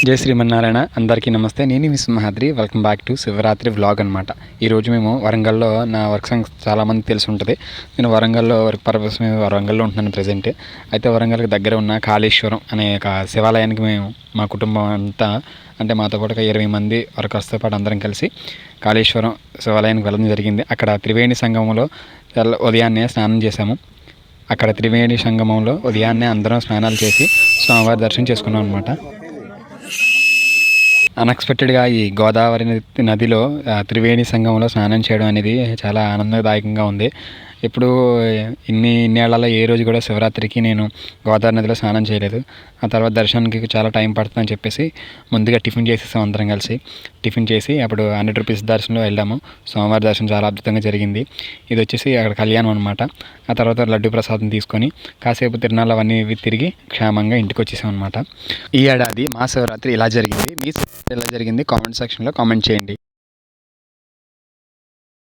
జై శ్రీమన్నారాయణ. అందరికీ నమస్తే. నేను మీ Simhadri. Welcome back to Shivaratri vlog అనమాట. ఈరోజు మేము వరంగల్లో, నా వర్క్ సంగతి చాలామంది తెలిసి ఉంటుంది. నేను వరంగల్లో వర్క్ పర్పస్ మీద వరంగల్లో ఉంటున్నాను ప్రజెంట్. అయితే వరంగల్కి దగ్గర ఉన్న కాళేశ్వరం అనే ఒక శివాలయానికి మేము మా కుటుంబం అంతా, అంటే మాతో పాటు 20 మంది వర్కర్స్తో పాటు అందరం కలిసి కాళేశ్వరం శివాలయానికి వెళ్ళడం జరిగింది. అక్కడ త్రివేణి సంగమంలో ఉదయాన్నే స్నానం చేశాము. అక్కడ త్రివేణి సంగమంలో ఉదయాన్నే అందరం స్నానాలు చేసి స్వామివారి దర్శనం చేసుకున్నాం అనమాట. అన్ఎక్స్పెక్టెడ్గా ఈ గోదావరి నదిలో త్రివేణి సంగమంలో స్నానం చేయడం అనేది చాలా ఆనందదాయకంగా ఉంది. ఇప్పుడు ఇన్నేళ్లలో ఏ రోజు కూడా శివరాత్రికి నేను గోదావరి నదిలో స్నానం చేయలేదు. ఆ తర్వాత దర్శనానికి చాలా టైం పడుతుందని చెప్పేసి ముందుగా టిఫిన్ చేసేసాం అందరం కలిసి. టిఫిన్ చేసి అప్పుడు 100 రూపీస్ దర్శనంలో వెళ్ళాము. స్వామివారి దర్శనం చాలా అద్భుతంగా జరిగింది. ఇది వచ్చేసి అక్కడ కళ్యాణం అనమాట. ఆ తర్వాత లడ్డు ప్రసాదం తీసుకొని కాసేపు తిరునాళ్ళు అవన్నీ తిరిగి క్షేమంగా ఇంటికి వచ్చేసాం అనమాట. ఈ ఏడాది మా శివరాత్రి ఇలా జరిగింది. మీ శివరాత్రి ఎలా జరిగింది కామెంట్ సెక్షన్లో కామెంట్ చేయండి.